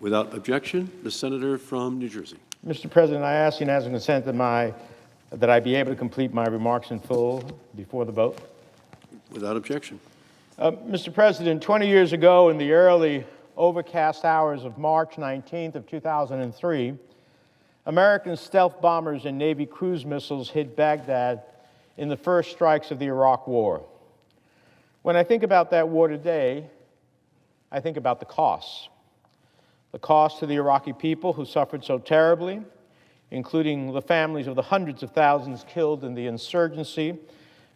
Without objection, the senator from New Jersey. Mr. President, I ask unanimous consent that I be able to complete my remarks in full before the vote. Without objection. Mr. President, 20 years ago in the early overcast hours of March 19th of 2003, American stealth bombers and Navy cruise missiles hit Baghdad in the first strikes of the Iraq War. When I think about that war today, I think about the costs. The cost to the Iraqi people who suffered so terribly, including the families of the hundreds of thousands killed in the insurgency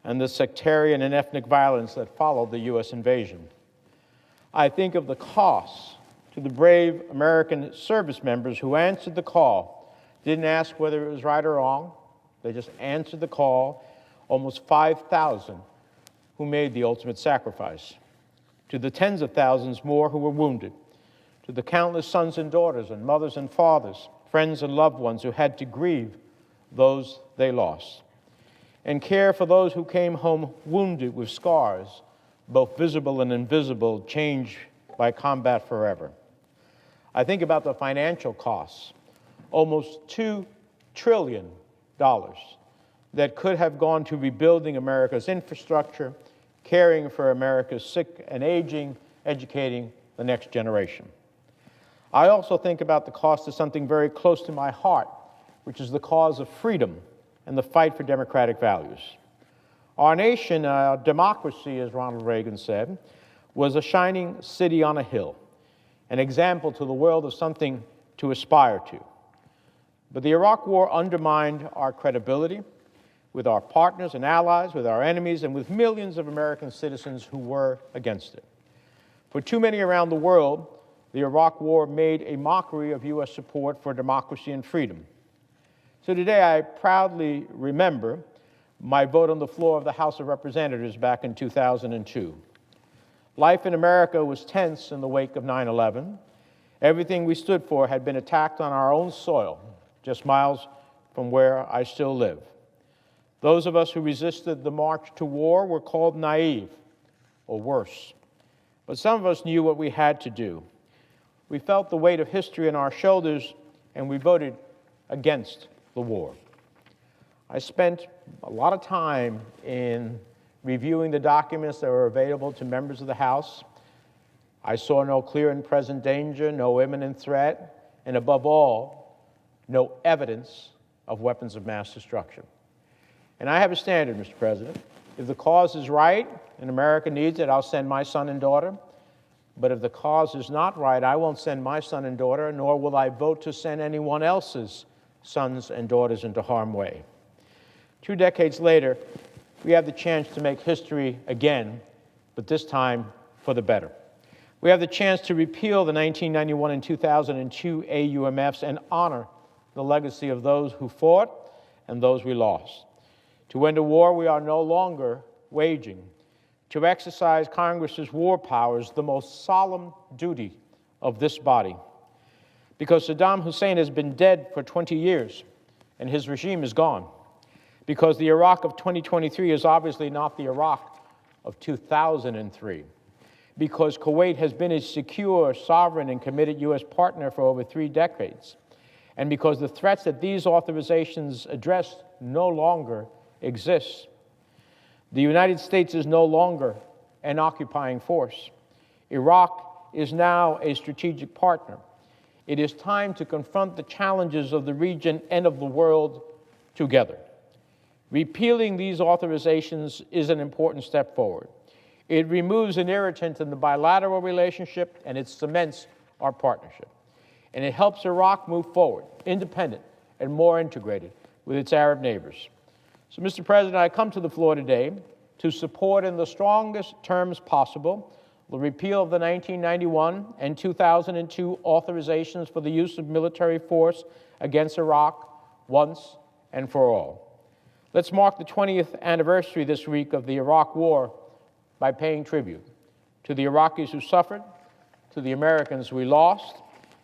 and the sectarian and ethnic violence that followed the U.S. invasion. I think of the costs to the brave American service members who answered the call, didn't ask whether it was right or wrong, they just answered the call, almost 5,000 who made the ultimate sacrifice, to the tens of thousands more who were wounded, to the countless sons and daughters and mothers and fathers, friends and loved ones who had to grieve those they lost, and care for those who came home wounded with scars, both visible and invisible, changed by combat forever. I think about the financial costs, almost $2 trillion that could have gone to rebuilding America's infrastructure, caring for America's sick and aging, educating the next generation. I also think about the cost of something very close to my heart, which is the cause of freedom and the fight for democratic values. Our nation, our democracy, as Ronald Reagan said, was a shining city on a hill, an example to the world of something to aspire to. But the Iraq War undermined our credibility with our partners and allies, with our enemies, and with millions of American citizens who were against it. For too many around the world, the Iraq War made a mockery of U.S. support for democracy and freedom. So today I proudly remember my vote on the floor of the House of Representatives back in 2002. Life in America was tense in the wake of 9/11. Everything we stood for had been attacked on our own soil, just miles from where I still live. Those of us who resisted the march to war were called naive, or worse. But some of us knew what we had to do. We felt the weight of history on our shoulders, and we voted against the war. I spent a lot of time in reviewing the documents that were available to members of the House. I saw no clear and present danger, no imminent threat, and above all, no evidence of weapons of mass destruction. And I have a standard, Mr. President. If the cause is right and America needs it, I'll send my son and daughter. But if the cause is not right, I won't send my son and daughter, nor will I vote to send anyone else's sons and daughters into harm's way. 2 decades later, we have the chance to make history again, but this time for the better. We have the chance to repeal the 1991 and 2002 AUMFs and honor the legacy of those who fought and those we lost. To end a war we are no longer waging, to exercise Congress's war powers, the most solemn duty of this body. Because Saddam Hussein has been dead for 20 years and his regime is gone. Because the Iraq of 2023 is obviously not the Iraq of 2003. Because Kuwait has been a secure, sovereign, and committed U.S. partner for over 3 decades. And because the threats that these authorizations address no longer exist. The United States is no longer an occupying force. Iraq is now a strategic partner. It is time to confront the challenges of the region and of the world together. Repealing these authorizations is an important step forward. It removes an irritant in the bilateral relationship, and it cements our partnership. And it helps Iraq move forward, independent and more integrated with its Arab neighbors. So, Mr. President, I come to the floor today to support in the strongest terms possible the repeal of the 1991 and 2002 authorizations for the use of military force against Iraq once and for all. Let's mark the 20th anniversary this week of the Iraq War by paying tribute to the Iraqis who suffered, to the Americans we lost,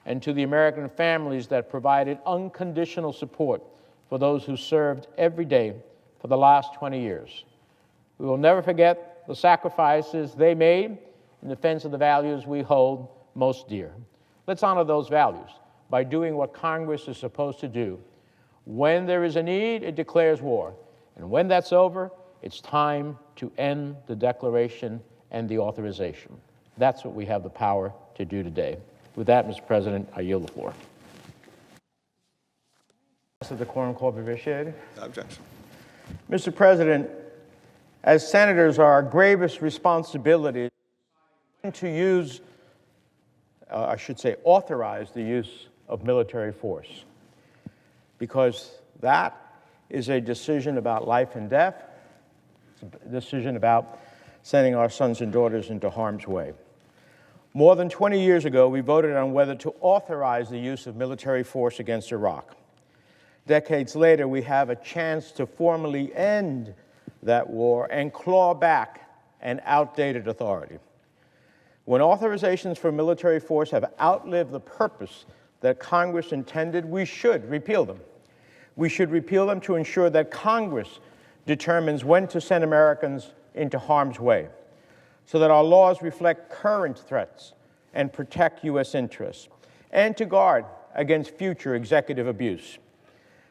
and to the American families that provided unconditional support for those who served every day for the last 20 years. We will never forget the sacrifices they made in defense of the values we hold most dear. Let's honor those values by doing what Congress is supposed to do. When there is a need, it declares war. And when that's over, it's time to end the declaration and the authorization. That's what we have the power to do today. With that, Mr. President, I yield the floor. Is the quorum call be vitiated? Objection. Mr. President, as senators, our gravest responsibility is to use, I should say, authorize the use of military force, because that is a decision about life and death. It's a decision about sending our sons and daughters into harm's way. More than 20 years ago, we voted on whether to authorize the use of military force against Iraq. Decades later, we have a chance to formally end that war and claw back an outdated authority. When authorizations for military force have outlived the purpose that Congress intended, we should repeal them. We should repeal them to ensure that Congress determines when to send Americans into harm's way, so that our laws reflect current threats and protect U.S. interests, and to guard against future executive abuse.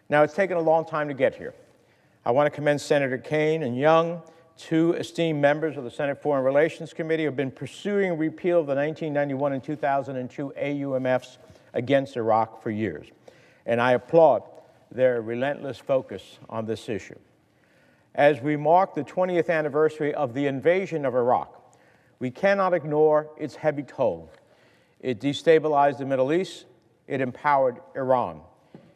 Now, it's taken a long time to get here. I want to commend Senator Kaine and Young, two esteemed members of the Senate Foreign Relations Committee, who have been pursuing repeal of the 1991 and 2002 AUMFs against Iraq for years. And I applaud their relentless focus on this issue. As we mark the 20th anniversary of the invasion of Iraq, we cannot ignore its heavy toll. It destabilized the Middle East. It empowered Iran.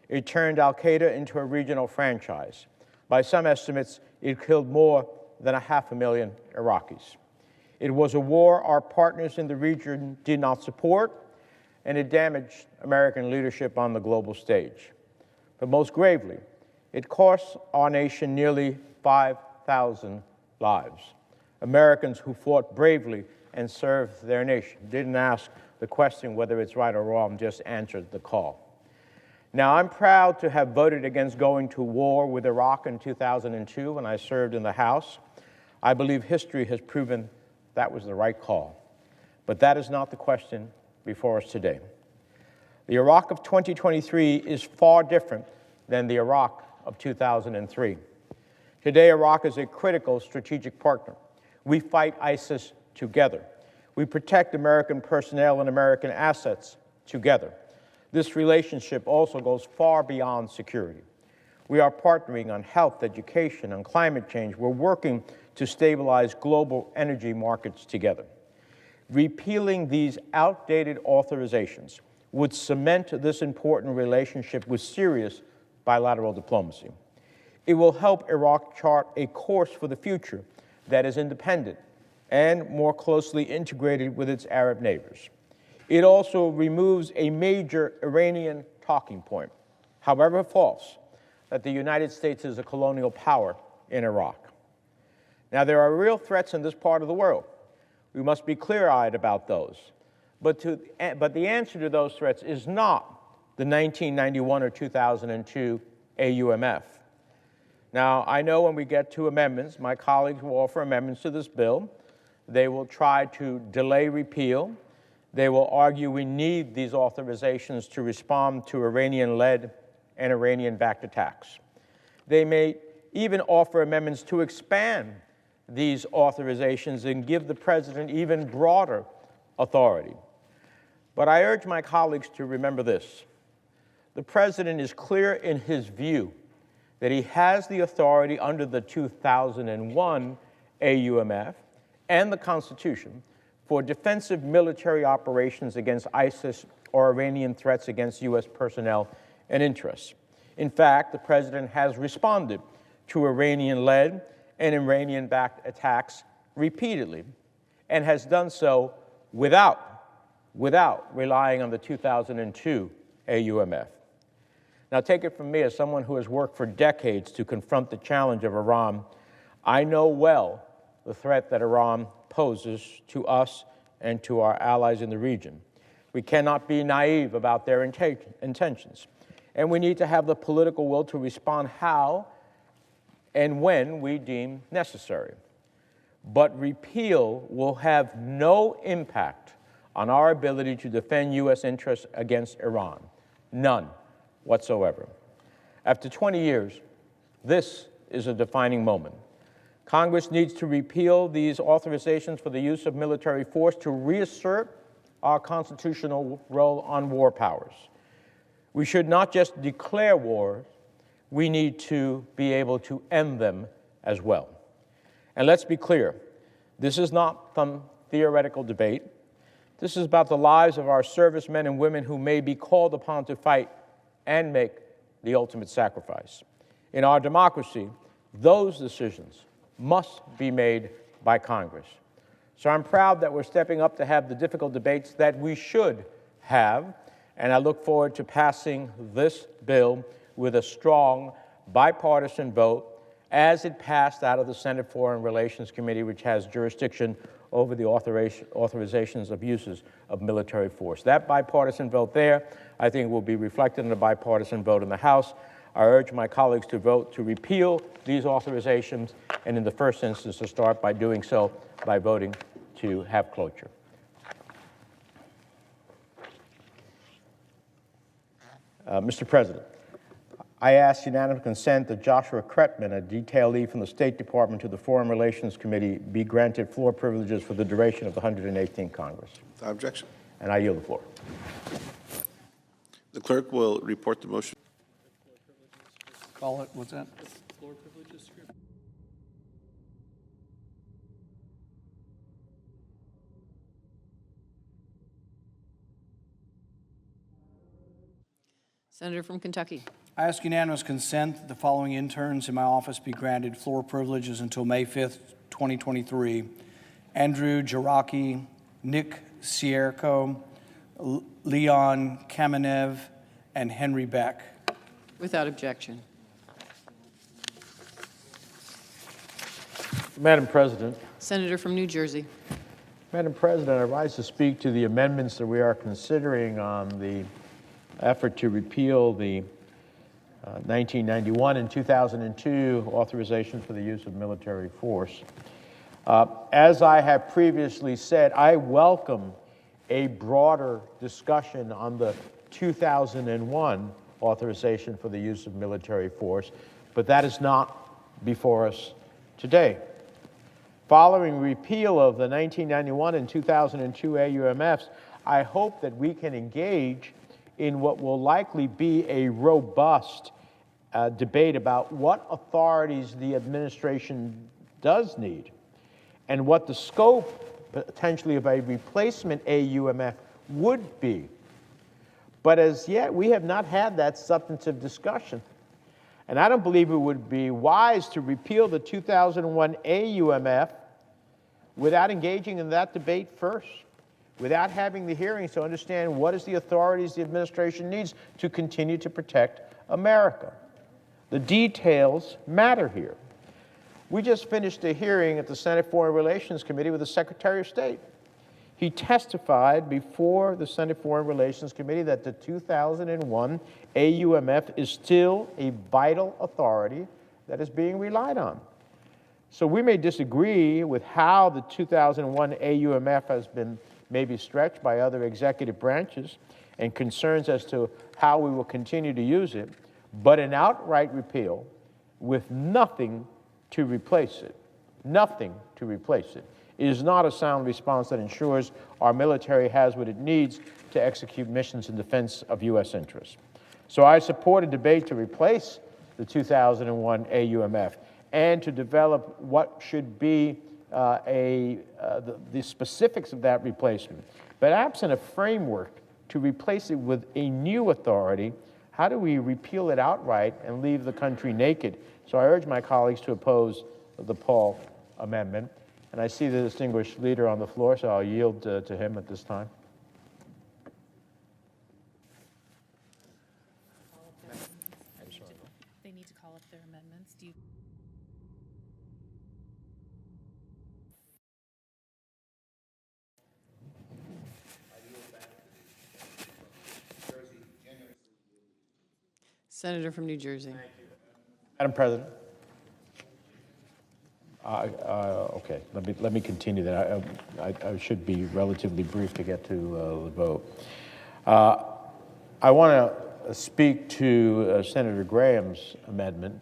It turned al-Qaeda into a regional franchise. By some estimates, it killed more than 500,000 Iraqis. It was a war our partners in the region did not support, and it damaged American leadership on the global stage. But most gravely, it cost our nation nearly 5,000 lives. Americans who fought bravely and served their nation, didn't ask the question whether it's right or wrong, just answered the call. Now, I'm proud to have voted against going to war with Iraq in 2002 when I served in the House. I believe history has proven that was the right call. But that is not the question before us today. The Iraq of 2023 is far different than the Iraq of 2003. Today, Iraq is a critical strategic partner. We fight ISIS together. We protect American personnel and American assets together. This relationship also goes far beyond security. We are partnering on health, education, and climate change. We're working to stabilize global energy markets together. Repealing these outdated authorizations would cement this important relationship with serious bilateral diplomacy. It will help Iraq chart a course for the future that is independent and more closely integrated with its Arab neighbors. It also removes a major Iranian talking point, however false, that the United States is a colonial power in Iraq. Now, there are real threats in this part of the world. We must be clear-eyed about those. But the answer to those threats is not the 1991 or 2002 AUMF. Now, I know when we get to amendments, my colleagues will offer amendments to this bill. They will try to delay repeal. They will argue we need these authorizations to respond to Iranian-led and Iranian-backed attacks. They may even offer amendments to expand these authorizations and give the President even broader authority. But I urge my colleagues to remember this. The President is clear in his view that he has the authority under the 2001 AUMF and the Constitution for defensive military operations against ISIS or Iranian threats against U.S. personnel and interests. In fact, the President has responded to Iranian-led and Iranian-backed attacks repeatedly and has done so without relying on the 2002 AUMF. Now, take it from me, as someone who has worked for decades to confront the challenge of Iran, I know well the threat that Iran poses to us and to our allies in the region. We cannot be naive about their intentions, and we need to have the political will to respond how and when we deem necessary. But repeal will have no impact on our ability to defend U.S. interests against Iran. None whatsoever. After 20 years, this is a defining moment. Congress needs to repeal these authorizations for the use of military force to reassert our constitutional role on war powers. We should not just declare wars, we need to be able to end them as well. And let's be clear, this is not some theoretical debate. This is about the lives of our servicemen and women who may be called upon to fight and make the ultimate sacrifice. In our democracy, those decisions must be made by Congress. So I'm proud that we're stepping up to have the difficult debates that we should have, and I look forward to passing this bill with a strong bipartisan vote as it passed out of the Senate Foreign Relations Committee, which has jurisdiction over the authorizations of uses of military force. That bipartisan vote there, I think, will be reflected in a bipartisan vote in the House. I urge my colleagues to vote to repeal these authorizations, and in the first instance to start by doing so by voting to have cloture. Mr. President, I ask unanimous consent that Joshua Kretman, a detailee from the State Department to the Foreign Relations Committee, be granted floor privileges for the duration of the 118th Congress. Without objection. And I yield the floor. The clerk will report the motion. Call it, what's that? Floor privileges script. Senator from Kentucky. I ask unanimous consent that the following interns in my office be granted floor privileges until May 5th, 2023. Andrew Jaraki, Nick Sierko, Leon Kamenev, and Henry Beck. Without objection. Madam President. Senator from New Jersey. Madam President, I rise to speak to the amendments that we are considering on the effort to repeal the 1991 and 2002 authorization for the use of military force. As I have previously said, I welcome a broader discussion on the 2001 authorization for the use of military force, but that is not before us today. Following repeal of the 1991 and 2002 AUMFs, I hope that we can engage in what will likely be a robust debate about what authorities the administration does need and what the scope potentially of a replacement AUMF would be. But as yet, we have not had that substantive discussion. And I don't believe it would be wise to repeal the 2001 AUMF without engaging in that debate first, without having the hearings to understand what is the authorities the administration needs to continue to protect America. The details matter here. We just finished a hearing at the Senate Foreign Relations Committee with the Secretary of State. He testified before the Senate Foreign Relations Committee that the 2001 AUMF is still a vital authority that is being relied on. So we may disagree with how the 2001 AUMF has been maybe stretched by other executive branches and concerns as to how we will continue to use it, but an outright repeal with nothing to replace it, is not a sound response that ensures our military has what it needs to execute missions in defense of U.S. interests. So I support a debate to replace the 2001 AUMF and to develop what should be the specifics of that replacement. But absent a framework to replace it with a new authority, how do we repeal it outright and leave the country naked? So I urge my colleagues to oppose the Paul amendment. And I see the distinguished leader on the floor, so I'll yield to him at this time. They need to call up their amendments. Do you? Senator from New Jersey. Madam President. Okay, let me continue that. I should be relatively brief to get to the vote. I want to speak to Senator Graham's amendment.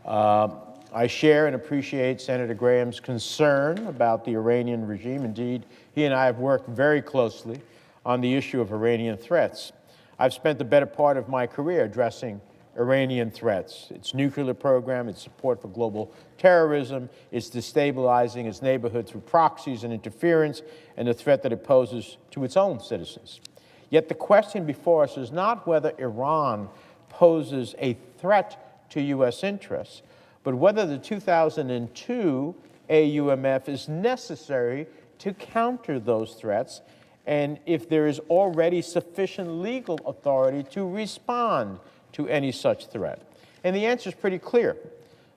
I share and appreciate Senator Graham's concern about the Iranian regime. Indeed, he and I have worked very closely on the issue of Iranian threats. I've spent the better part of my career addressing Iranian threats, its nuclear program, its support for global terrorism, its destabilizing its neighborhood through proxies and interference, and the threat that it poses to its own citizens. Yet the question before us is not whether Iran poses a threat to U.S. interests, but whether the 2002 AUMF is necessary to counter those threats, and if there is already sufficient legal authority to respond to any such threat. And the answer is pretty clear.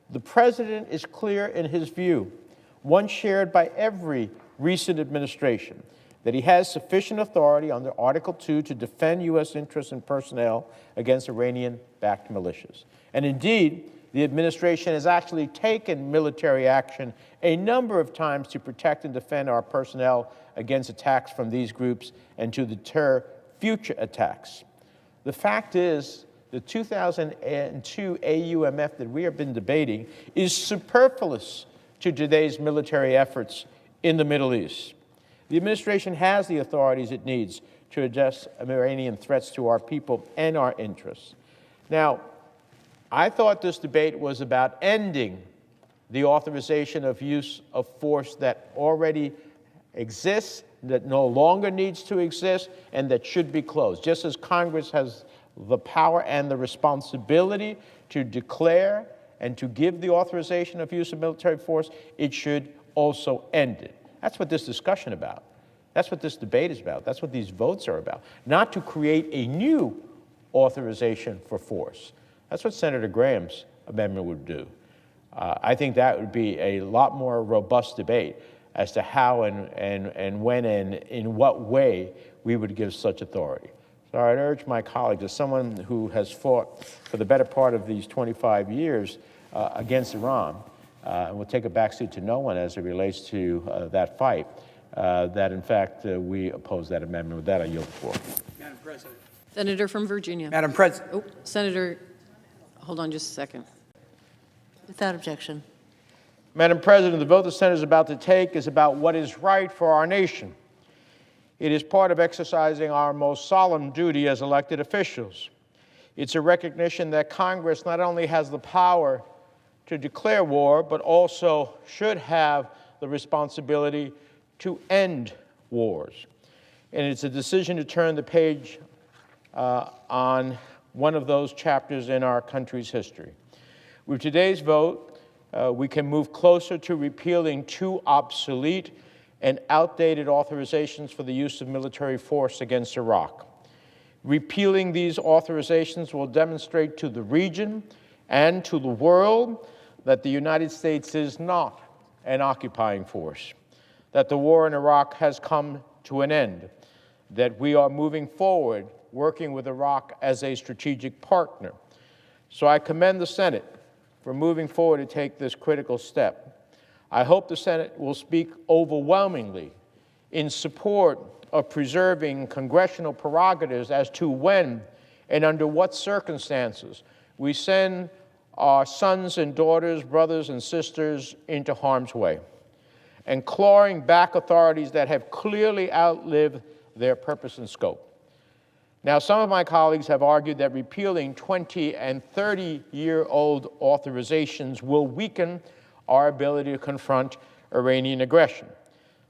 The president is clear in his view, one shared by every recent administration, that he has sufficient authority under Article 2 to defend U.S. interests and personnel against Iranian-backed militias. And indeed, the administration has actually taken military action a number of times to protect and defend our personnel against attacks from these groups and to deter future attacks. The fact is, the 2002 AUMF that we have been debating is superfluous to today's military efforts in the Middle East. The administration has the authorities it needs to address Iranian threats to our people and our interests. Now, I thought this debate was about ending the authorization of use of force that already exists, that no longer needs to exist, and that should be closed. Just as Congress has the power and the responsibility to declare and to give the authorization of use of military force, it should also end it. That's what this discussion is about. That's what this debate is about. That's what these votes are about. Not to create a new authorization for force. That's what Senator Graham's amendment would do. I think that would be a lot more robust debate as to how and when and in what way we would give such authority. So I'd urge my colleagues, as someone who has fought for the better part of these 25 years against Iran, and will take a backseat to no one as it relates to that fight, that in fact we oppose that amendment. With that, I yield the floor. Madam President. Senator from Virginia. Madam President. Oh, Senator, hold on just a second. Without objection. Madam President, the vote the Senate is about to take is about what is right for our nation. It is part of exercising our most solemn duty as elected officials. It's a recognition that Congress not only has the power to declare war, but also should have the responsibility to end wars. And it's a decision to turn the page on one of those chapters in our country's history. With today's vote, we can move closer to repealing two obsolete and outdated authorizations for the use of military force against Iraq. Repealing these authorizations will demonstrate to the region and to the world that the United States is not an occupying force, that the war in Iraq has come to an end, that we are moving forward working with Iraq as a strategic partner. So I commend the Senate for moving forward to take this critical step. I hope the Senate will speak overwhelmingly in support of preserving congressional prerogatives as to when and under what circumstances we send our sons and daughters, brothers and sisters into harm's way, and clawing back authorities that have clearly outlived their purpose and scope. Now, some of my colleagues have argued that repealing 20- and 30-year-old authorizations will weaken our ability to confront Iranian aggression.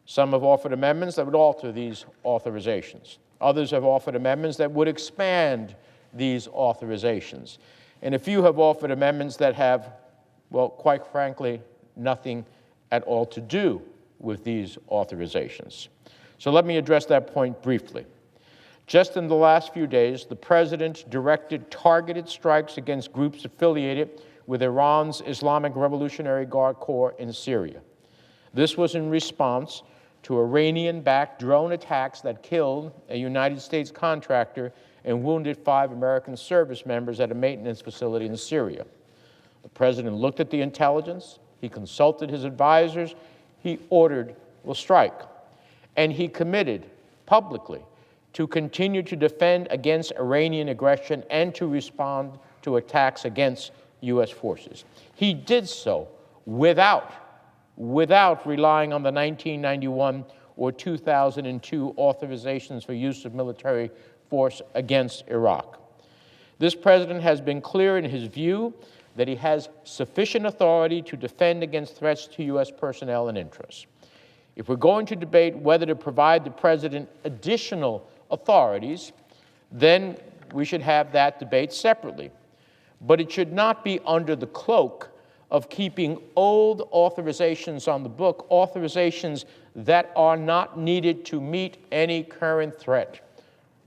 Some have offered amendments that would alter these authorizations. Others have offered amendments that would expand these authorizations. And a few have offered amendments that have, well, quite frankly, nothing at all to do with these authorizations. So let me address that point briefly. Just in the last few days, the President directed targeted strikes against groups affiliated with Iran's Islamic Revolutionary Guard Corps in Syria. This was in response to Iranian-backed drone attacks that killed a United States contractor and wounded 5 American service members at a maintenance facility in Syria. The President looked at the intelligence, he consulted his advisors, he ordered the strike, and he committed publicly to continue to defend against Iranian aggression and to respond to attacks against U.S. forces. He did so without relying on the 1991 or 2002 authorizations for use of military force against Iraq. This president has been clear in his view that he has sufficient authority to defend against threats to U.S. personnel and interests. If we're going to debate whether to provide the president additional authorities, then we should have that debate separately. But it should not be under the cloak of keeping old authorizations on the book, authorizations that are not needed to meet any current threat.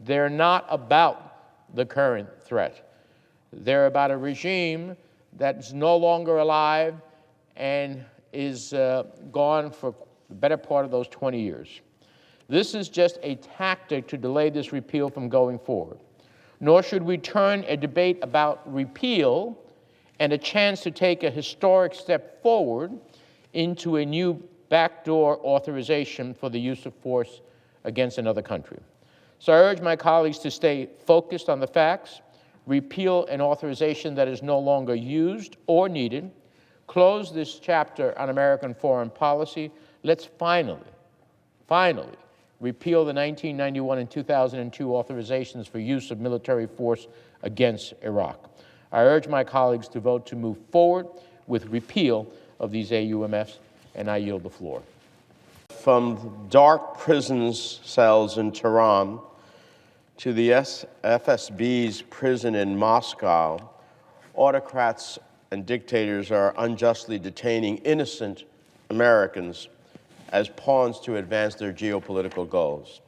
They're not about the current threat. They're about a regime that's no longer alive and is gone for the better part of those 20 years. This is just a tactic to delay this repeal from going forward. Nor should we turn a debate about repeal and a chance to take a historic step forward into a new backdoor authorization for the use of force against another country. So I urge my colleagues to stay focused on the facts, repeal an authorization that is no longer used or needed, close this chapter on American foreign policy. Let's finally repeal the 1991 and 2002 authorizations for use of military force against Iraq. I urge my colleagues to vote to move forward with repeal of these AUMFs, and I yield the floor. From dark prison cells in Tehran to the FSB's prison in Moscow, autocrats and dictators are unjustly detaining innocent Americans as pawns to advance their geopolitical goals.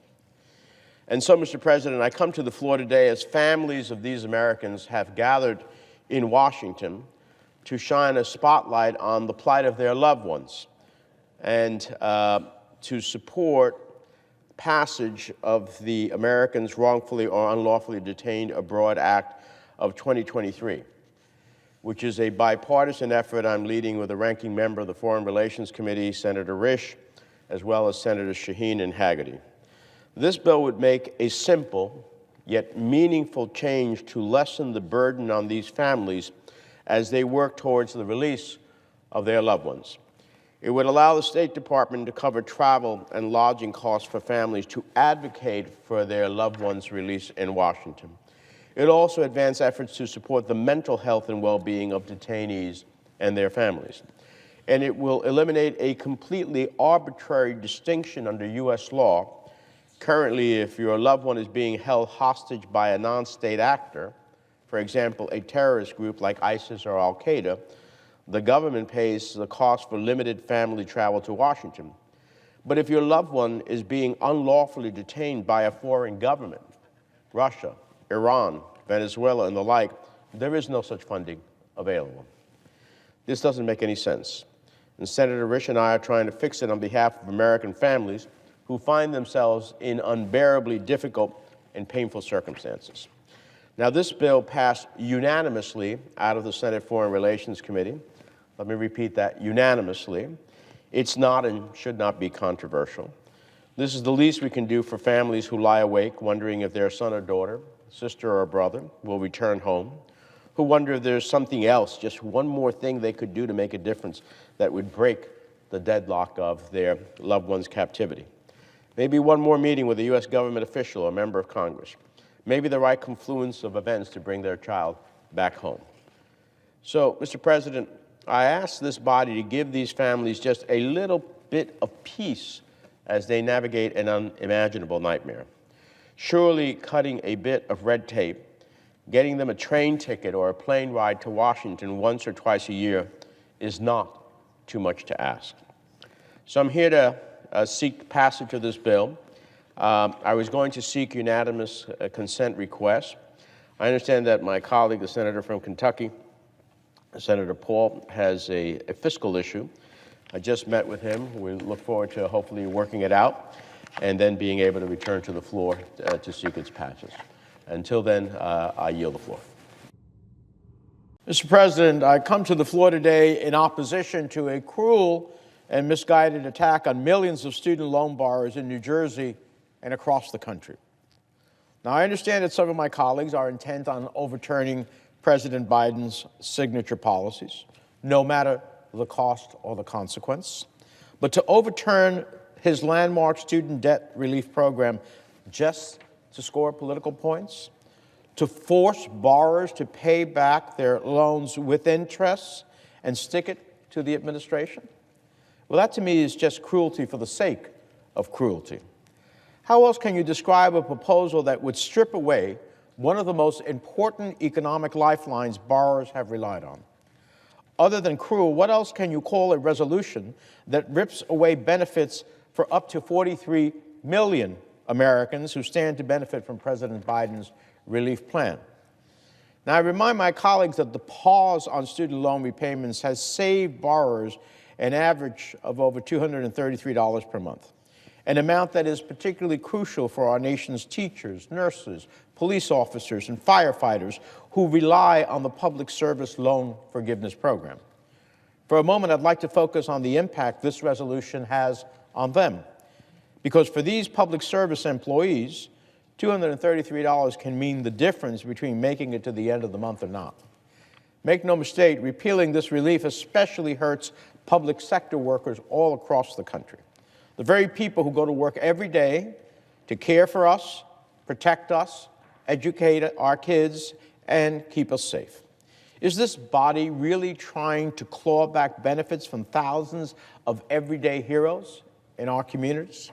And so, Mr. President, I come to the floor today as families of these Americans have gathered in Washington to shine a spotlight on the plight of their loved ones and to support passage of the Americans Wrongfully or Unlawfully Detained Abroad Act of 2023, which is a bipartisan effort I'm leading with a ranking member of the Foreign Relations Committee, Senator Risch, as well as Senators Shaheen and Hagerty. This bill would make a simple yet meaningful change to lessen the burden on these families as they work towards the release of their loved ones. It would allow the State Department to cover travel and lodging costs for families to advocate for their loved ones' release in Washington. It would also advance efforts to support the mental health and well-being of detainees and their families. And it will eliminate a completely arbitrary distinction under U.S. law. Currently, if your loved one is being held hostage by a non-state actor, for example, a terrorist group like ISIS or Al-Qaeda, the government pays the cost for limited family travel to Washington. But if your loved one is being unlawfully detained by a foreign government, Russia, Iran, Venezuela, and the like, there is no such funding available. This doesn't make any sense. And Senator Risch and I are trying to fix it on behalf of American families who find themselves in unbearably difficult and painful circumstances. Now, this bill passed unanimously out of the Senate Foreign Relations Committee. Let me repeat that, unanimously. It's not and should not be controversial. This is the least we can do for families who lie awake wondering if their son or daughter, sister or brother will return home, who wonder if there's something else, just one more thing they could do to make a difference that would break the deadlock of their loved one's captivity. Maybe one more meeting with a U.S. government official or member of Congress. Maybe the right confluence of events to bring their child back home. So, Mr. President, I ask this body to give these families just a little bit of peace as they navigate an unimaginable nightmare. Surely cutting a bit of red tape, getting them a train ticket or a plane ride to Washington once or twice a year is not too much to ask. So I'm here to seek passage of this bill. I was going to seek unanimous consent requests. I understand that my colleague, the senator from Kentucky, Senator Paul, has a fiscal issue. I just met with him. We look forward to hopefully working it out and then being able to return to the floor to seek its passage. Until then, I yield the floor. Mr. President, I come to the floor today in opposition to a cruel and misguided attack on millions of student loan borrowers in New Jersey and across the country. Now, I understand that some of my colleagues are intent on overturning President Biden's signature policies, no matter the cost or the consequence. But to overturn his landmark student debt relief program just to score political points, to force borrowers to pay back their loans with interest and stick it to the administration? Well, that to me is just cruelty for the sake of cruelty. How else can you describe a proposal that would strip away one of the most important economic lifelines borrowers have relied on? Other than cruel, what else can you call a resolution that rips away benefits for up to 43 million Americans who stand to benefit from President Biden's relief plan? Now, I remind my colleagues that the pause on student loan repayments has saved borrowers an average of over $233 per month, an amount that is particularly crucial for our nation's teachers, nurses, police officers, and firefighters who rely on the Public Service Loan Forgiveness Program. For a moment, I'd like to focus on the impact this resolution has on them, because for these public service employees, $233 can mean the difference between making it to the end of the month or not. Make no mistake, repealing this relief especially hurts public sector workers all across the country, the very people who go to work every day to care for us, protect us, educate our kids, and keep us safe. Is this body really trying to claw back benefits from thousands of everyday heroes in our communities?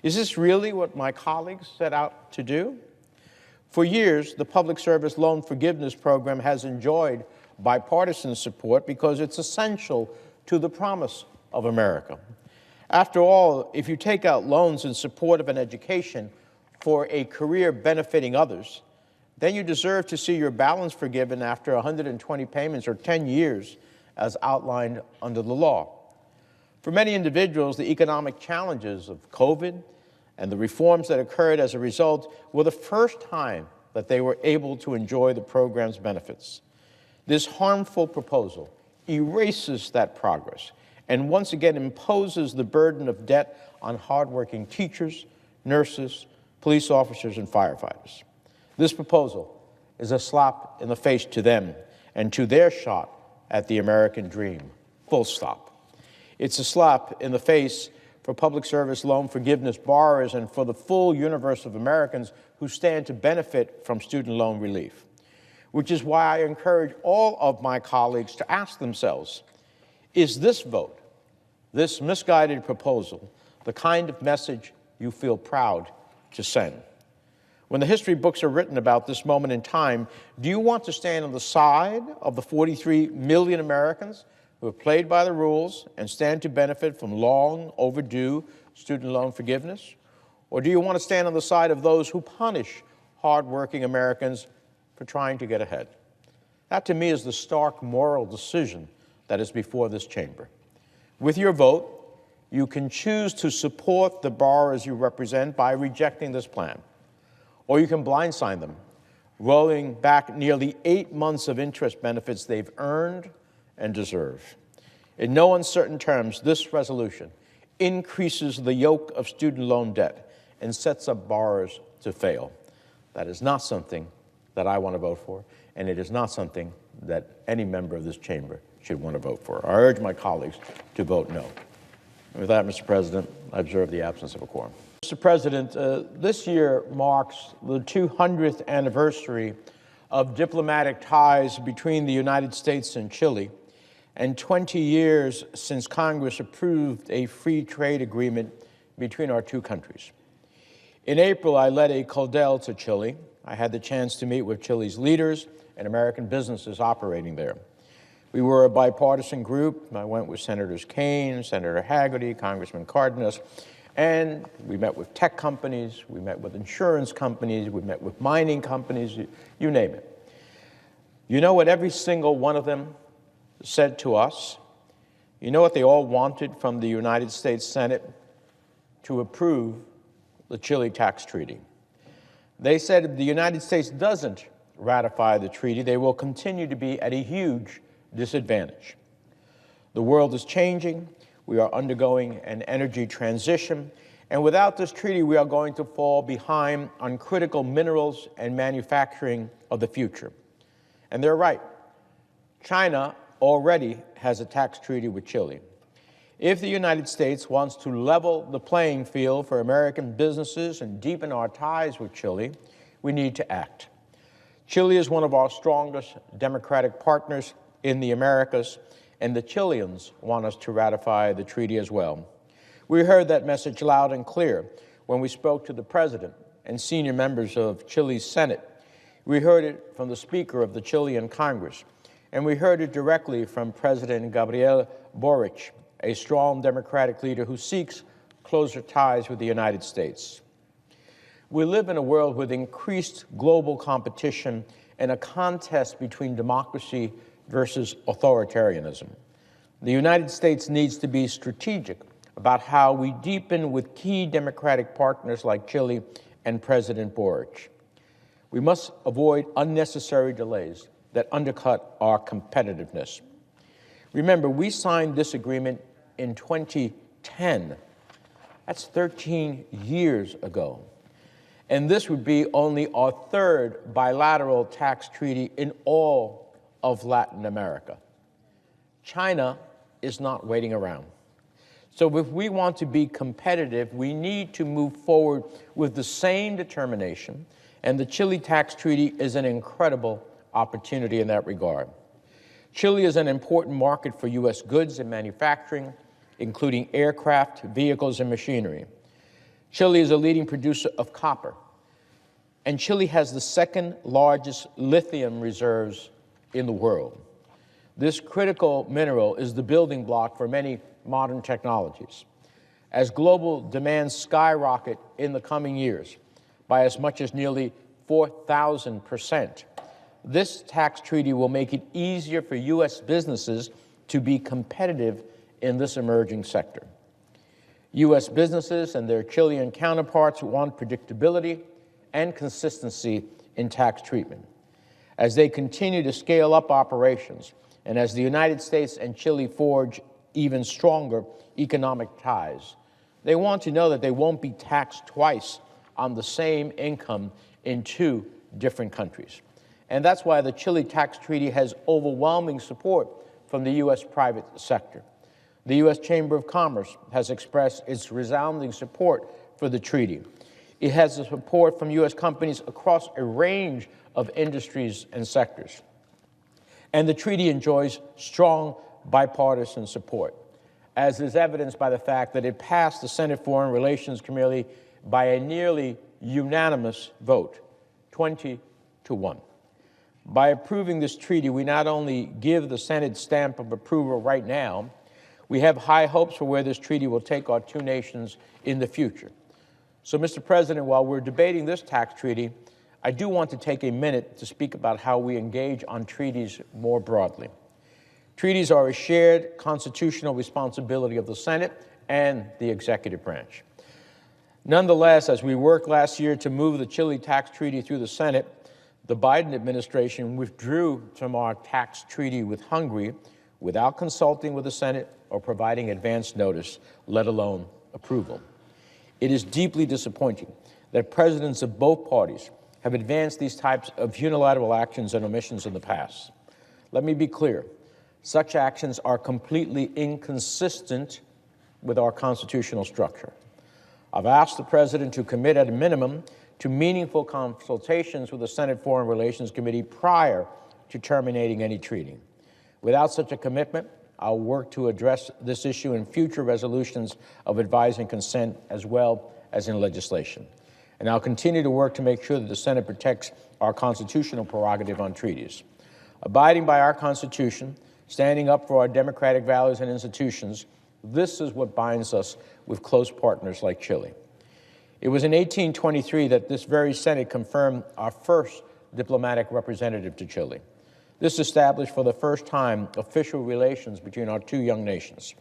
Is this really what my colleagues set out to do? For years, the Public Service Loan Forgiveness Program has enjoyed bipartisan support because it's essential to the promise of America. After all, if you take out loans in support of an education for a career benefiting others, then you deserve to see your balance forgiven after 120 payments or 10 years as outlined under the law. For many individuals, the economic challenges of COVID and the reforms that occurred as a result were the first time that they were able to enjoy the program's benefits. This harmful proposal erases that progress and once again imposes the burden of debt on hardworking teachers, nurses, police officers, and firefighters. This proposal is a slap in the face to them and to their shot at the American dream, full stop. It's a slap in the face for public service loan forgiveness borrowers and for the full universe of Americans who stand to benefit from student loan relief, which is why I encourage all of my colleagues to ask themselves, is this vote, this misguided proposal, the kind of message you feel proud to send? When the history books are written about this moment in time, do you want to stand on the side of the 43 million Americans who have played by the rules and stand to benefit from long overdue student loan forgiveness? Or do you want to stand on the side of those who punish hardworking Americans for trying to get ahead? That, to me, is the stark moral decision that is before this chamber. With your vote, you can choose to support the borrowers you represent by rejecting this plan, or you can blindside them, rolling back nearly 8 months of interest benefits they've earned and deserve. In no uncertain terms, this resolution increases the yoke of student loan debt and sets up borrowers to fail. That is not something that I want to vote for, and it is not something that any member of this chamber should want to vote for. I urge my colleagues to vote no. And with that, Mr. President, I observe the absence of a quorum. Mr. President, this year marks the 200th anniversary of diplomatic ties between the United States and Chile, and 20 years since Congress approved a free trade agreement between our two countries. In April, I led a caldel to Chile. I had the chance to meet with Chile's leaders and American businesses operating there. We were a bipartisan group. I went with Senators Kane, Senator Hagerty, Congressman Cardenas, and we met with tech companies, we met with insurance companies, we met with mining companies, you name it. You know what every single one of them said to us? You know what they all wanted from the United States Senate? To approve the Chile tax treaty. They said if the United States doesn't ratify the treaty, they will continue to be at a huge disadvantage. The world is changing. We are undergoing an energy transition. And without this treaty, we are going to fall behind on critical minerals and manufacturing of the future. And they're right. China already has a tax treaty with Chile. If the United States wants to level the playing field for American businesses and deepen our ties with Chile, we need to act. Chile is one of our strongest democratic partners in the Americas, and the Chileans want us to ratify the treaty as well. We heard that message loud and clear when we spoke to the President and senior members of Chile's Senate. We heard it from the Speaker of the Chilean Congress, and we heard it directly from President Gabriel Boric, a strong democratic leader who seeks closer ties with the United States. We live in a world with increased global competition and a contest between democracy versus authoritarianism. The United States needs to be strategic about how we deepen with key democratic partners like Chile and President Boric. We must avoid unnecessary delays that undercut our competitiveness. Remember, we signed this agreement in 2010. That's 13 years ago. And this would be only our third bilateral tax treaty in all of Latin America. China is not waiting around. So if we want to be competitive, we need to move forward with the same determination, and the Chile tax treaty is an incredible opportunity in that regard. Chile is an important market for U.S. goods and manufacturing, including aircraft, vehicles, and machinery. Chile is a leading producer of copper, and Chile has the second largest lithium reserves in the world. This critical mineral is the building block for many modern technologies. As global demands skyrocket in the coming years by as much as nearly 4,000%, this tax treaty will make it easier for U.S. businesses to be competitive in this emerging sector. U.S. businesses and their Chilean counterparts want predictability and consistency in tax treatment. As they continue to scale up operations, and as the United States and Chile forge even stronger economic ties, they want to know that they won't be taxed twice on the same income in two different countries. And that's why the Chile tax treaty has overwhelming support from the U.S. private sector. The U.S. Chamber of Commerce has expressed its resounding support for the treaty. It has the support from U.S. companies across a range of industries and sectors. And the treaty enjoys strong bipartisan support, as is evidenced by the fact that it passed the Senate Foreign Relations Committee by a nearly unanimous vote, 20-1. By approving this treaty, we not only give the Senate stamp of approval right now, we have high hopes for where this treaty will take our two nations in the future. So, Mr. President, while we're debating this tax treaty, I do want to take a minute to speak about how we engage on treaties more broadly. Treaties are a shared constitutional responsibility of the Senate and the executive branch. Nonetheless, as we worked last year to move the Chile tax treaty through the Senate, the Biden administration withdrew from our tax treaty with Hungary without consulting with the Senate or providing advance notice, let alone approval. It is deeply disappointing that presidents of both parties have advanced these types of unilateral actions and omissions in the past. Let me be clear. Such actions are completely inconsistent with our constitutional structure. I've asked the President to commit at a minimum to meaningful consultations with the Senate Foreign Relations Committee prior to terminating any treaty. Without such a commitment, I'll work to address this issue in future resolutions of advising consent as well as in legislation. And I'll continue to work to make sure that the Senate protects our constitutional prerogative on treaties. Abiding by our Constitution, standing up for our democratic values and institutions, this is what binds us with close partners like Chile. It was in 1823 that this very Senate confirmed our first diplomatic representative to Chile. This established for the first time official relations between our two young nations.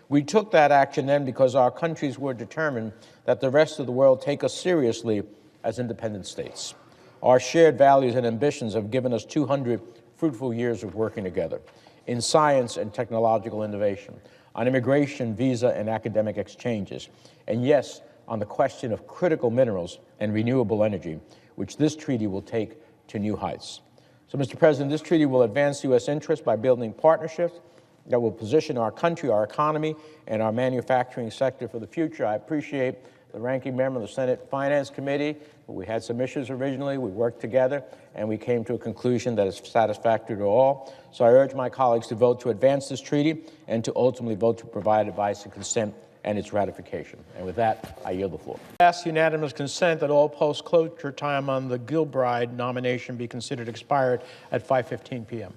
We took that action then because our countries were determined that the rest of the world take us seriously as independent states. Our shared values and ambitions have given us 200 fruitful years of working together in science and technological innovation, on immigration, visa, and academic exchanges, and yes, on the question of critical minerals and renewable energy, which this treaty will take to new heights. So, Mr. President, this treaty will advance U.S. interests by building partnerships that will position our country, our economy, and our manufacturing sector for the future. I appreciate the ranking member of the Senate Finance Committee. We had some issues originally. We worked together, and we came to a conclusion that is satisfactory to all. So I urge my colleagues to vote to advance this treaty and to ultimately vote to provide advice and consent and its ratification. And with that, I yield the floor. I ask unanimous consent that all post-closure time on the Gilbride nomination be considered expired at 5:15 p.m.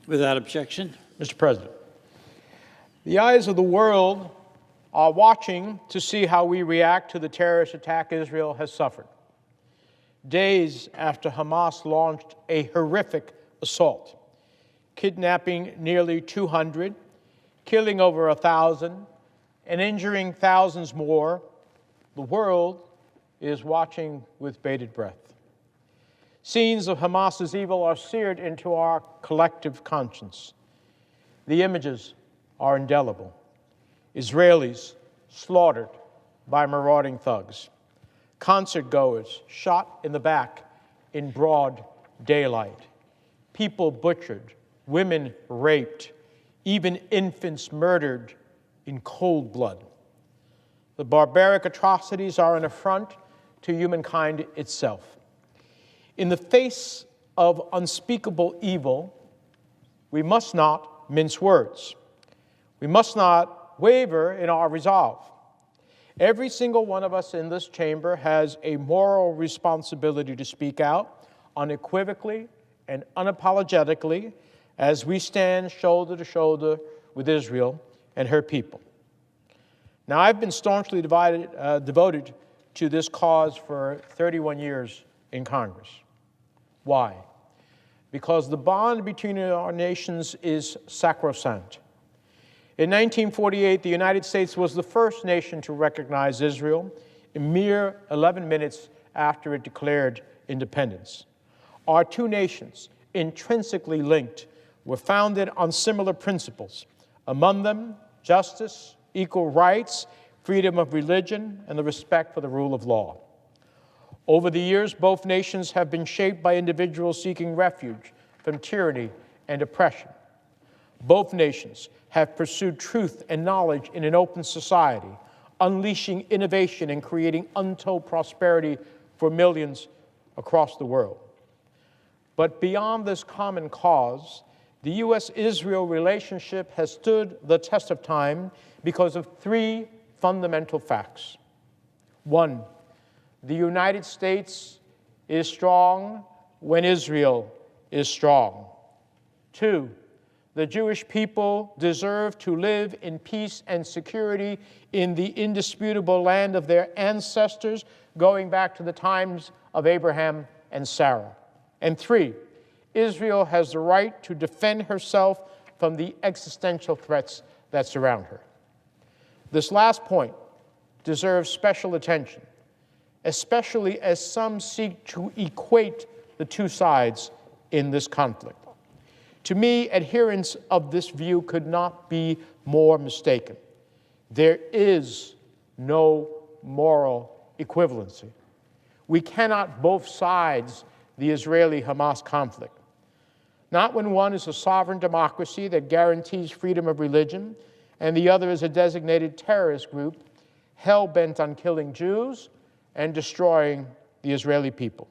Without objection. Mr. President, the eyes of the world are watching to see how we react to the terrorist attack Israel has suffered. Days after Hamas launched a horrific assault, kidnapping nearly 200, killing over 1,000, and injuring thousands more, the world is watching with bated breath. Scenes of Hamas's evil are seared into our collective conscience. The images are indelible. Israelis slaughtered by marauding thugs. Concert-goers shot in the back in broad daylight. People butchered, women raped, even infants murdered in cold blood. The barbaric atrocities are an affront to humankind itself. In the face of unspeakable evil, we must not mince words. We must not waver in our resolve. Every single one of us in this chamber has a moral responsibility to speak out unequivocally and unapologetically as we stand shoulder to shoulder with Israel and her people. Now, I've been staunchly devoted to this cause for 31 years in Congress. Why? Because the bond between our nations is sacrosanct. In 1948, the United States was the first nation to recognize Israel, a mere 11 minutes after it declared independence. Our two nations, intrinsically linked, were founded on similar principles, among them justice, equal rights, freedom of religion, and the respect for the rule of law. Over the years, both nations have been shaped by individuals seeking refuge from tyranny and oppression. Both nations have pursued truth and knowledge in an open society, unleashing innovation and creating untold prosperity for millions across the world. But beyond this common cause, the U.S.-Israel relationship has stood the test of time because of three fundamental facts. One, the United States is strong when Israel is strong. Two, the Jewish people deserve to live in peace and security in the indisputable land of their ancestors going back to the times of Abraham and Sarah. And three, Israel has the right to defend herself from the existential threats that surround her. This last point deserves special attention, especially as some seek to equate the two sides in this conflict. To me, adherents of this view could not be more mistaken. There is no moral equivalency. We cannot both sides the Israeli-Hamas conflict. Not when one is a sovereign democracy that guarantees freedom of religion and the other is a designated terrorist group hell-bent on killing Jews and destroying the Israeli people.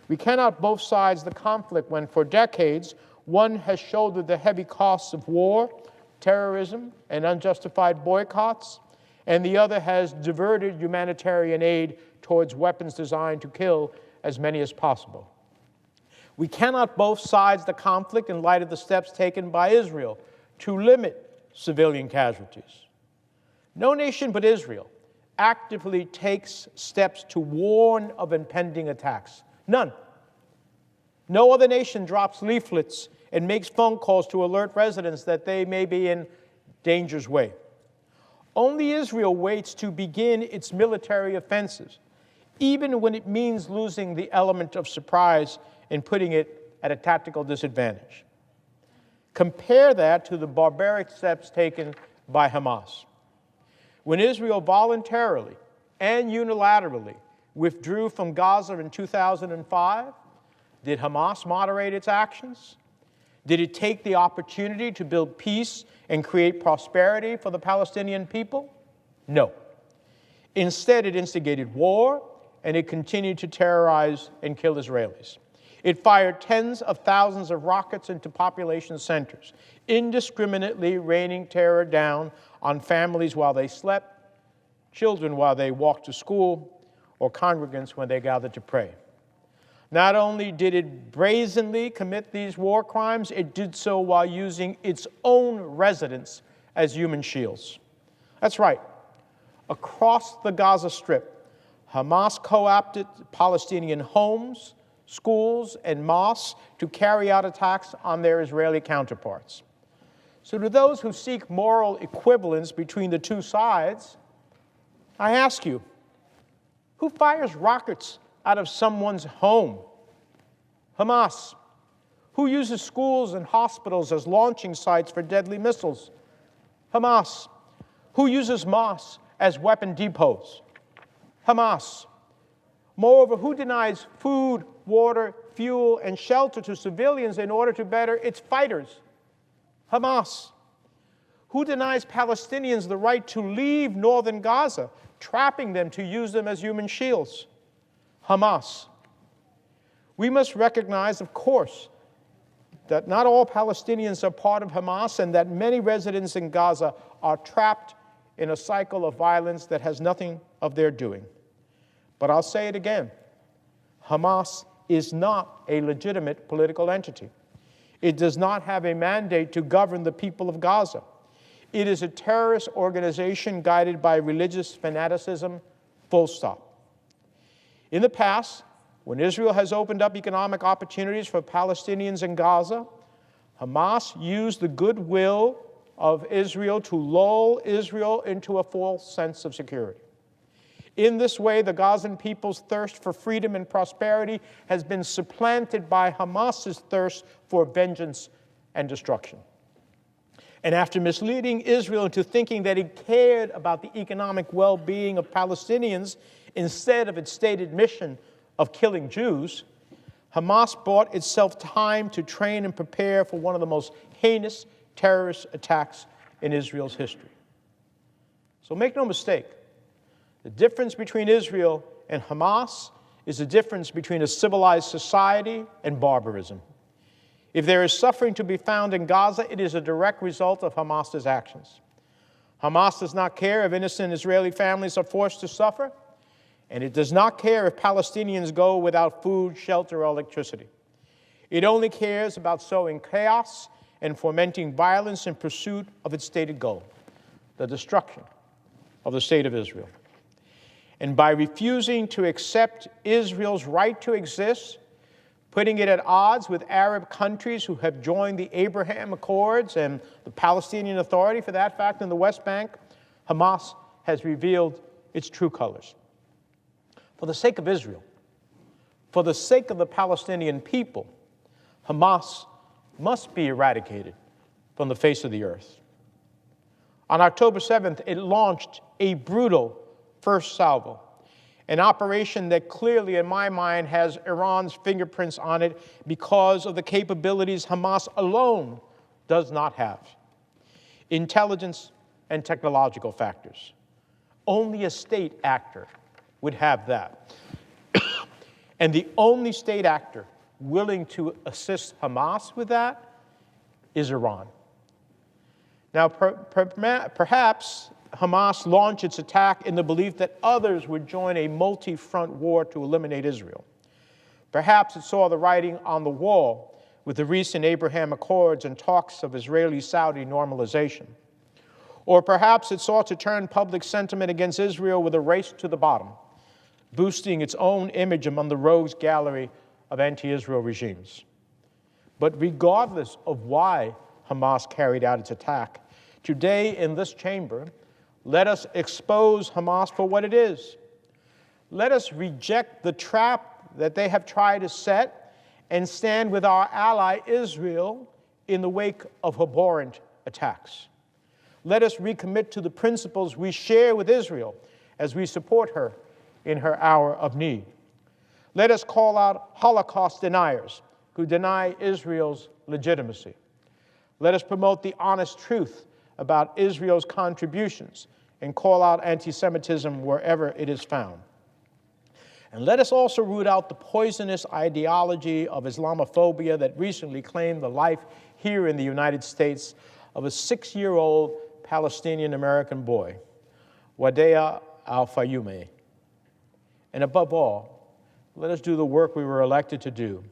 We cannot both sides the conflict when for decades one has shouldered the heavy costs of war, terrorism, and unjustified boycotts, and the other has diverted humanitarian aid towards weapons designed to kill as many as possible. We cannot both sides the conflict in light of the steps taken by Israel to limit civilian casualties. No nation but Israel actively takes steps to warn of impending attacks. None. No other nation drops leaflets and makes phone calls to alert residents that they may be in danger's way. Only Israel waits to begin its military offensives, even when it means losing the element of surprise and putting it at a tactical disadvantage. Compare that to the barbaric steps taken by Hamas. When Israel voluntarily and unilaterally withdrew from Gaza in 2005, did Hamas moderate its actions? Did it take the opportunity to build peace and create prosperity for the Palestinian people? No. Instead, it instigated war, and it continued to terrorize and kill Israelis. It fired tens of thousands of rockets into population centers, indiscriminately raining terror down on families while they slept, children while they walked to school, or congregants when they gathered to pray. Not only did it brazenly commit these war crimes, it did so while using its own residents as human shields. That's right. Across the Gaza Strip, Hamas co-opted Palestinian homes, schools, and mosques to carry out attacks on their Israeli counterparts. So to those who seek moral equivalence between the two sides, I ask you, who fires rockets out of someone's home? Hamas. Who uses schools and hospitals as launching sites for deadly missiles? Hamas. Who uses mosques as weapon depots? Hamas. Moreover, who denies food, water, fuel, and shelter to civilians in order to better its fighters? Hamas. Who denies Palestinians the right to leave northern Gaza, trapping them to use them as human shields? Hamas. We must recognize, of course, that not all Palestinians are part of Hamas and that many residents in Gaza are trapped in a cycle of violence that has nothing of their doing. But I'll say it again. Hamas is not a legitimate political entity. It does not have a mandate to govern the people of Gaza. It is a terrorist organization guided by religious fanaticism, full stop. In the past, when Israel has opened up economic opportunities for Palestinians in Gaza, Hamas used the goodwill of Israel to lull Israel into a false sense of security. In this way, the Gazan people's thirst for freedom and prosperity has been supplanted by Hamas's thirst for vengeance and destruction. And after misleading Israel into thinking that it cared about the economic well-being of Palestinians instead of its stated mission of killing Jews, Hamas bought itself time to train and prepare for one of the most heinous terrorist attacks in Israel's history. So make no mistake, the difference between Israel and Hamas is the difference between a civilized society and barbarism. If there is suffering to be found in Gaza, it is a direct result of Hamas's actions. Hamas does not care if innocent Israeli families are forced to suffer, and it does not care if Palestinians go without food, shelter, or electricity. It only cares about sowing chaos and fomenting violence in pursuit of its stated goal, the destruction of the state of Israel. And by refusing to accept Israel's right to exist, putting it at odds with Arab countries who have joined the Abraham Accords and the Palestinian Authority, for that fact, in the West Bank, Hamas has revealed its true colors. For the sake of Israel, for the sake of the Palestinian people, Hamas must be eradicated from the face of the earth. On October 7th, it launched a brutal first salvo, an operation that clearly, in my mind, has Iran's fingerprints on it because of the capabilities Hamas alone does not have. Intelligence and technological factors. Only a state actor would have that. And the only state actor willing to assist Hamas with that is Iran. Now, perhaps Hamas launched its attack in the belief that others would join a multi-front war to eliminate Israel. Perhaps it saw the writing on the wall with the recent Abraham Accords and talks of Israeli-Saudi normalization. Or perhaps it sought to turn public sentiment against Israel with a race to the bottom, boosting its own image among the rogues gallery of anti-Israel regimes. But regardless of why Hamas carried out its attack, today in this chamber, let us expose Hamas for what it is. let us reject the trap that they have tried to set and stand with our ally Israel in the wake of abhorrent attacks. Let us recommit to the principles we share with Israel as we support her in her hour of need. Let us call out Holocaust deniers who deny Israel's legitimacy. Let us promote the honest truth about Israel's contributions and call out anti-Semitism wherever it is found. And let us also root out the poisonous ideology of Islamophobia that recently claimed the life here in the United States of a 6-year-old Palestinian-American boy, Wadea al-Fayoumi. And above all, let us do the work we were elected to do,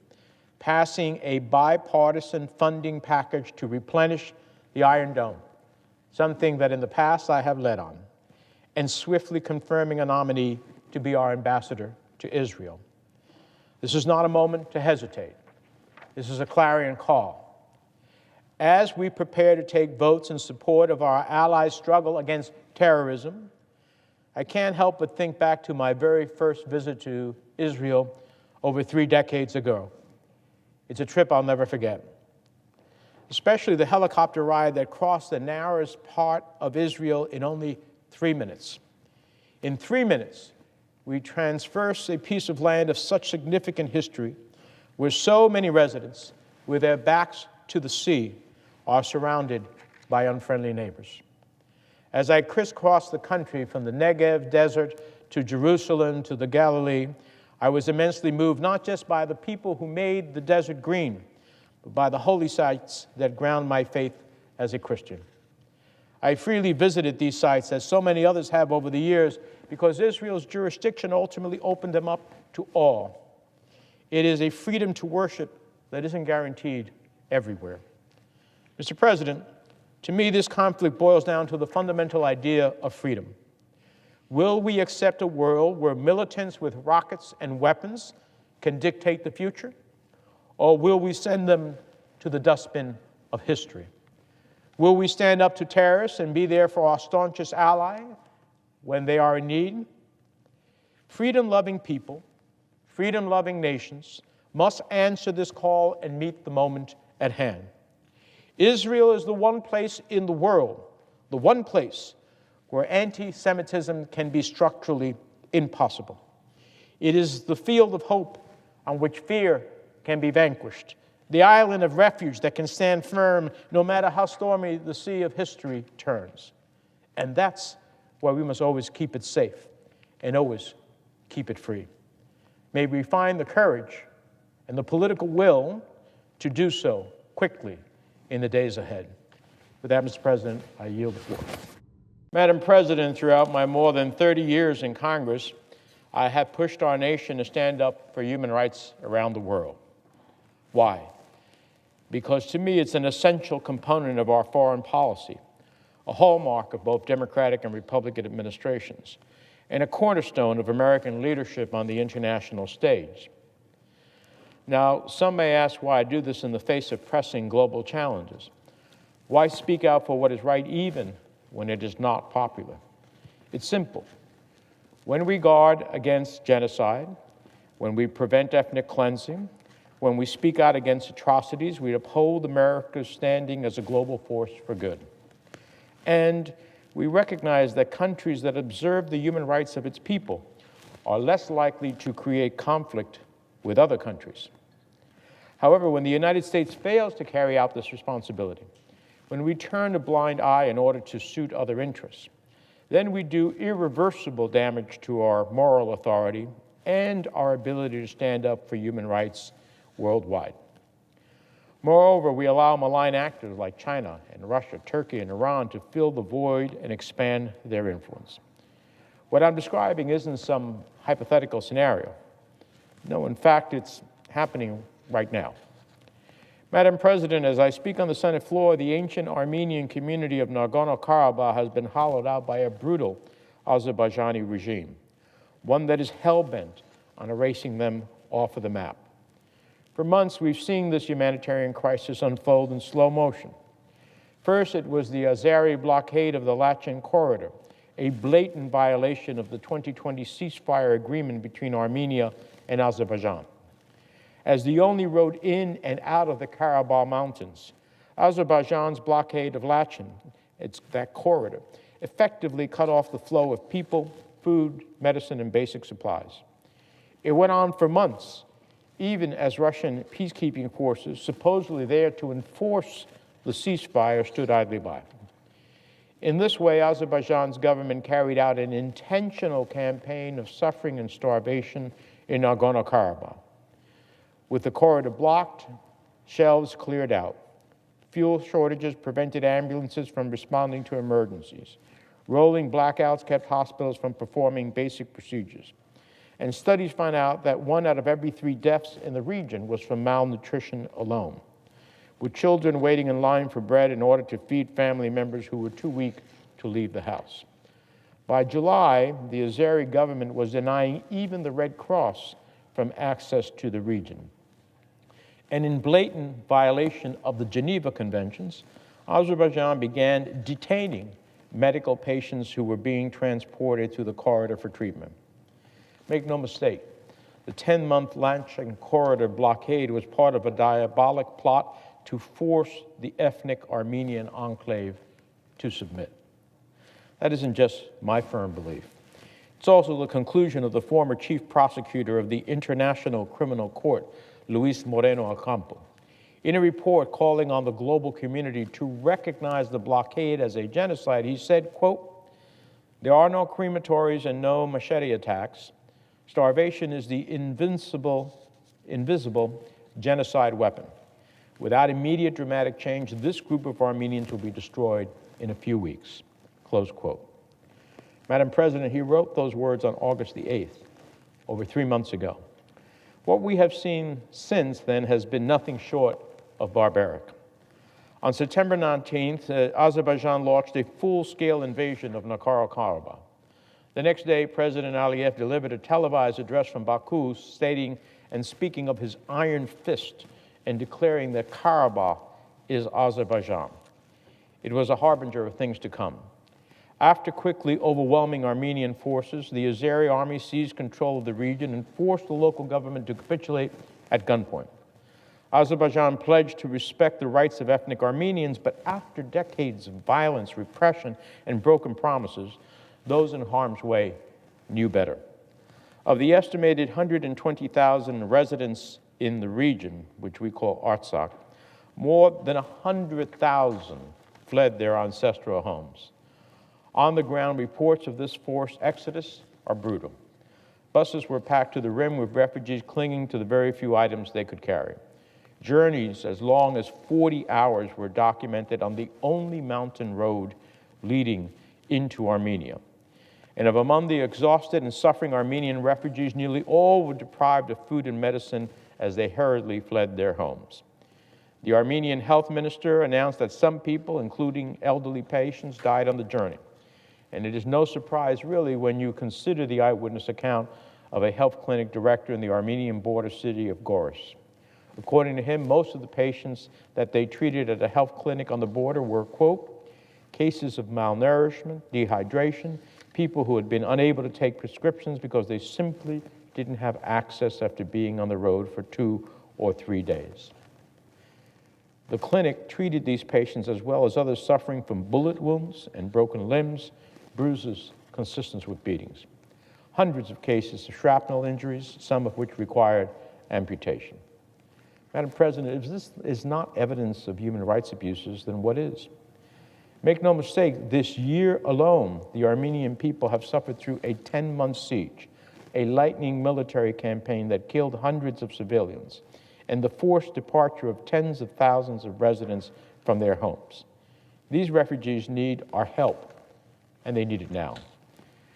passing a bipartisan funding package to replenish the Iron Dome, something that in the past I have led on, and swiftly confirming a nominee to be our ambassador to Israel. This is not a moment to hesitate. This is a clarion call. As we prepare to take votes in support of our allies' struggle against terrorism, I can't help but think back to my very first visit to Israel over 3 decades ago. It's a trip I'll never forget, especially the helicopter ride that crossed the narrowest part of Israel in only 3 minutes. In 3 minutes, we traverse a piece of land of such significant history where so many residents, with their backs to the sea, are surrounded by unfriendly neighbors. As I crisscrossed the country from the Negev desert to Jerusalem to the Galilee, I was immensely moved not just by the people who made the desert green, but by the holy sites that ground my faith as a Christian. I freely visited these sites, as so many others have over the years, because Israel's jurisdiction ultimately opened them up to all. It is a freedom to worship that isn't guaranteed everywhere. Mr. President, to me, this conflict boils down to the fundamental idea of freedom. Will we accept a world where militants with rockets and weapons can dictate the future? Or will we send them to the dustbin of history? Will we stand up to terrorists and be there for our staunchest ally when they are in need? Freedom-loving people, freedom-loving nations must answer this call and meet the moment at hand. Israel is the one place in the world, the one place where anti-Semitism can be structurally impossible. It is the field of hope on which fear can be vanquished, the island of refuge that can stand firm no matter how stormy the sea of history turns. And that's why we must always keep it safe and always keep it free. May we find the courage and the political will to do so quickly in the days ahead. With that, Mr. President, I yield the floor. Madam President, throughout my more than 30 years in Congress, I have pushed our nation to stand up for human rights around the world. Why? Because to me, it's an essential component of our foreign policy, a hallmark of both Democratic and Republican administrations, and a cornerstone of American leadership on the international stage. Now, some may ask why I do this in the face of pressing global challenges. Why speak out for what is right even when it is not popular? It's simple. When we guard against genocide, when we prevent ethnic cleansing, when we speak out against atrocities, we uphold America's standing as a global force for good. And we recognize that countries that observe the human rights of its people are less likely to create conflict with other countries. However, when the United States fails to carry out this responsibility, when we turn a blind eye in order to suit other interests, then we do irreversible damage to our moral authority and our ability to stand up for human rights worldwide. Moreover, we allow malign actors like China and Russia, Turkey, and Iran to fill the void and expand their influence. What I'm describing isn't some hypothetical scenario. No, in fact, it's happening right now. Madam President, as I speak on the Senate floor, the ancient Armenian community of Nagorno-Karabakh has been hollowed out by a brutal Azerbaijani regime, one that is hell-bent on erasing them off of the map. For months, we've seen this humanitarian crisis unfold in slow motion. First, it was the Azeri blockade of the Lachen corridor, a blatant violation of the 2020 ceasefire agreement between Armenia and Azerbaijan. As the only road in and out of the Karabakh Mountains, Azerbaijan's blockade of Lachin, that corridor, effectively cut off the flow of people, food, medicine, and basic supplies. It went on for months, even as Russian peacekeeping forces, supposedly there to enforce the ceasefire, stood idly by. In this way, Azerbaijan's government carried out an intentional campaign of suffering and starvation in Nagorno-Karabakh. With the corridor blocked, shelves cleared out. Fuel shortages prevented ambulances from responding to emergencies. Rolling blackouts kept hospitals from performing basic procedures. And studies found out that 1 out of every 3 deaths in the region was from malnutrition alone, with children waiting in line for bread in order to feed family members who were too weak to leave the house. By July, the Azeri government was denying even the Red Cross from access to the region. And in blatant violation of the Geneva Conventions, Azerbaijan began detaining medical patients who were being transported through the corridor for treatment. Make no mistake, the 10-month Lachin corridor blockade was part of a diabolic plot to force the ethnic Armenian enclave to submit. That isn't just my firm belief. It's also the conclusion of the former chief prosecutor of the International Criminal Court, Luis Moreno Ocampo. In a report calling on the global community to recognize the blockade as a genocide, he said, quote, "There are no crematories and no machete attacks. Starvation is the invisible genocide weapon. Without immediate dramatic change, this group of Armenians will be destroyed in a few weeks." Close quote. Madam President, he wrote those words on August the 8th, over 3 months ago. What we have seen since then has been nothing short of barbaric. On September 19th, Azerbaijan launched a full-scale invasion of Nagorno-Karabakh. The next day, President Aliyev delivered a televised address from Baku stating and speaking of his iron fist and declaring that Karabakh is Azerbaijan. It was a harbinger of things to come. After quickly overwhelming Armenian forces, the Azeri army seized control of the region and forced the local government to capitulate at gunpoint. Azerbaijan pledged to respect the rights of ethnic Armenians, but after decades of violence, repression, and broken promises, those in harm's way knew better. Of the estimated 120,000 residents in the region, which we call Artsakh, more than 100,000 fled their ancestral homes. On the ground, reports of this forced exodus are brutal. Buses were packed to the rim with refugees clinging to the very few items they could carry. Journeys as long as 40 hours were documented on the only mountain road leading into Armenia. And of among the exhausted and suffering Armenian refugees, nearly all were deprived of food and medicine as they hurriedly fled their homes. The Armenian health minister announced that some people, including elderly patients, died on the journey. And it is no surprise, really, when you consider the eyewitness account of a health clinic director in the Armenian border city of Goris. According to him, most of the patients that they treated at a health clinic on the border were, quote, cases of malnourishment, dehydration, people who had been unable to take prescriptions because they simply didn't have access after being on the road for 2 or 3 days. The clinic treated these patients as well as others suffering from bullet wounds and broken limbs, bruises consistent with beatings. Hundreds of cases of shrapnel injuries, some of which required amputation. Madam President, if this is not evidence of human rights abuses, then what is? Make no mistake, this year alone, the Armenian people have suffered through a 10-month siege, a lightning military campaign that killed hundreds of civilians, and the forced departure of tens of thousands of residents from their homes. These refugees need our help, and they need it now.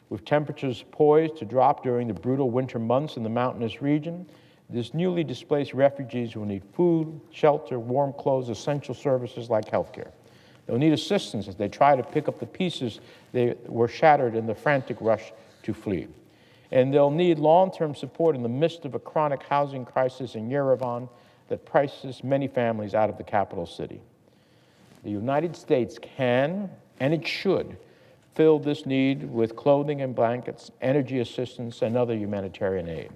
With temperatures poised to drop during the brutal winter months in the mountainous region, these newly displaced refugees will need food, shelter, warm clothes, essential services like healthcare. They'll need assistance as they try to pick up the pieces that were shattered in the frantic rush to flee. And they'll need long-term support in the midst of a chronic housing crisis in Yerevan that prices many families out of the capital city. The United States can, and it should, fill this need with clothing and blankets, energy assistance, and other humanitarian aid.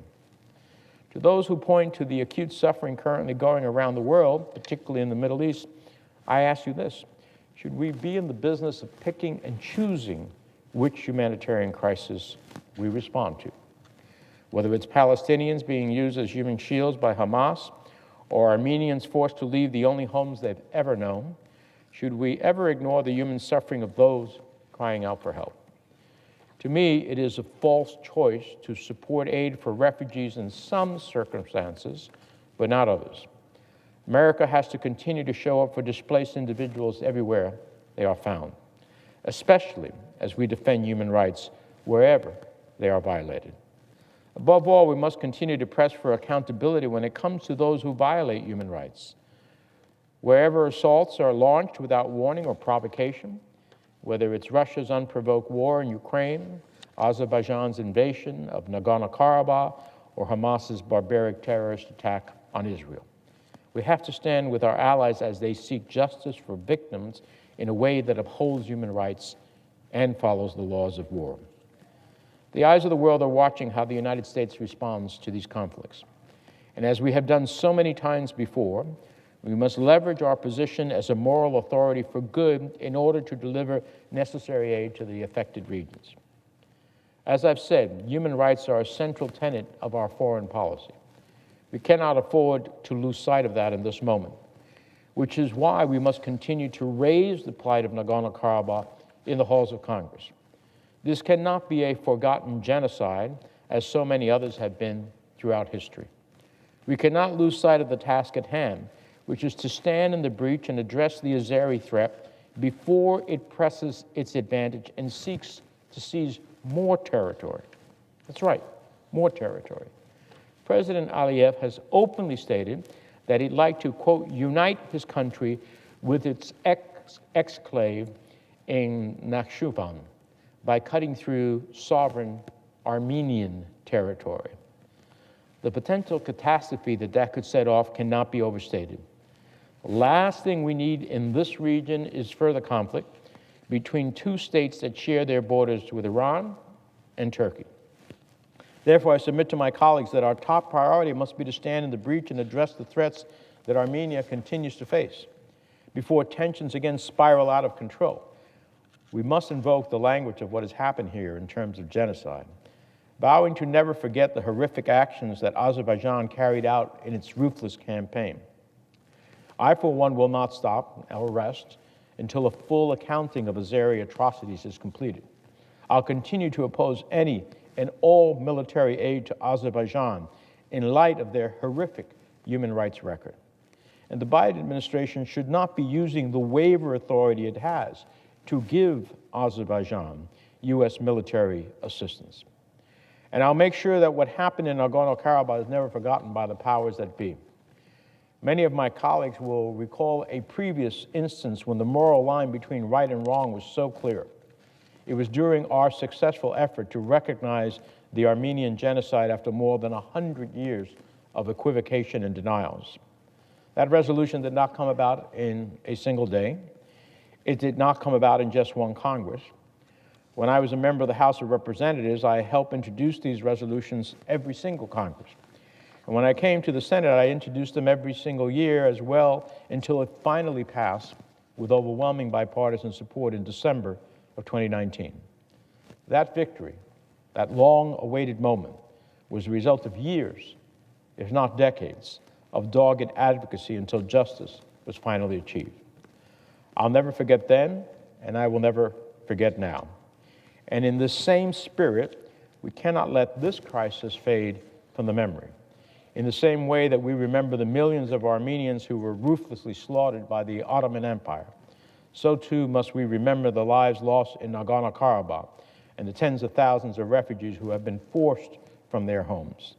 To those who point to the acute suffering currently going around the world, particularly in the Middle East, I ask you this: should we be in the business of picking and choosing which humanitarian crisis we respond to? Whether it's Palestinians being used as human shields by Hamas, or Armenians forced to leave the only homes they've ever known, should we ever ignore the human suffering of those crying out for help? To me, it is a false choice to support aid for refugees in some circumstances, but not others. America has to continue to show up for displaced individuals everywhere they are found, especially as we defend human rights wherever they are violated. Above all, we must continue to press for accountability when it comes to those who violate human rights. Wherever assaults are launched without warning or provocation, whether it's Russia's unprovoked war in Ukraine, Azerbaijan's invasion of Nagorno-Karabakh, or Hamas's barbaric terrorist attack on Israel, we have to stand with our allies as they seek justice for victims in a way that upholds human rights and follows the laws of war. The eyes of the world are watching how the United States responds to these conflicts. And as we have done so many times before, we must leverage our position as a moral authority for good in order to deliver necessary aid to the affected regions. As I've said, human rights are a central tenet of our foreign policy. We cannot afford to lose sight of that in this moment, which is why we must continue to raise the plight of Nagorno-Karabakh in the halls of Congress. This cannot be a forgotten genocide, as so many others have been throughout history. We cannot lose sight of the task at hand, which is to stand in the breach and address the Azeri threat before it presses its advantage and seeks to seize more territory. That's right, more territory. President Aliyev has openly stated that he'd like to, quote, unite his country with its exclave in Nakhchivan by cutting through sovereign Armenian territory. The potential catastrophe that could set off cannot be overstated. The last thing we need in this region is further conflict between two states that share their borders with Iran and Turkey. Therefore, I submit to my colleagues that our top priority must be to stand in the breach and address the threats that Armenia continues to face before tensions again spiral out of control. We must invoke the language of what has happened here in terms of genocide, vowing to never forget the horrific actions that Azerbaijan carried out in its ruthless campaign. I, for one, will not stop or rest until a full accounting of Azeri atrocities is completed. I'll continue to oppose any and all military aid to Azerbaijan in light of their horrific human rights record. And the Biden administration should not be using the waiver authority it has to give Azerbaijan U.S. military assistance. And I'll make sure that what happened in Nagorno-Karabakh is never forgotten by the powers that be. Many of my colleagues will recall a previous instance when the moral line between right and wrong was so clear. It was during our successful effort to recognize the Armenian genocide after more than 100 years of equivocation and denials. That resolution did not come about in a single day. It did not come about in just one Congress. When I was a member of the House of Representatives, I helped introduce these resolutions every single Congress. And when I came to the Senate, I introduced them every single year as well until it finally passed with overwhelming bipartisan support in December of 2019. That victory, that long-awaited moment, was the result of years, if not decades, of dogged advocacy until justice was finally achieved. I'll never forget then, and I will never forget now. And in this same spirit, we cannot let this crisis fade from the memory. In the same way that we remember the millions of Armenians who were ruthlessly slaughtered by the Ottoman Empire, so too must we remember the lives lost in Nagorno-Karabakh and the tens of thousands of refugees who have been forced from their homes.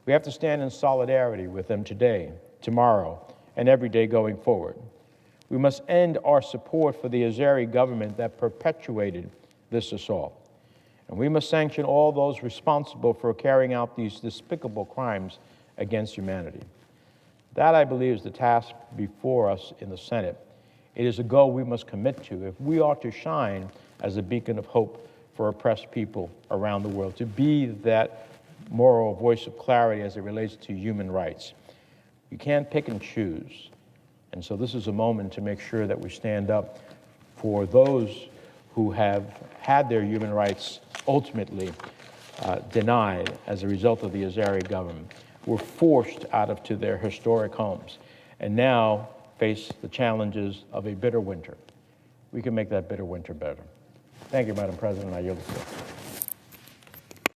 We have to stand in solidarity with them today, tomorrow, and every day going forward. We must end our support for the Azeri government that perpetuated this assault. And we must sanction all those responsible for carrying out these despicable crimes against humanity. That, I believe, is the task before us in the Senate, It is a goal we must commit to if we are to shine as a beacon of hope for oppressed people around the world, to be that moral voice of clarity as it relates to human rights. You can't pick and choose. And so this is a moment to make sure that we stand up for those who have had their human rights ultimately denied as a result of the Azeri government, were forced out of to their historic homes, and now face the challenges of a bitter winter. We can make that bitter winter better. Thank you, Madam President. I yield the floor.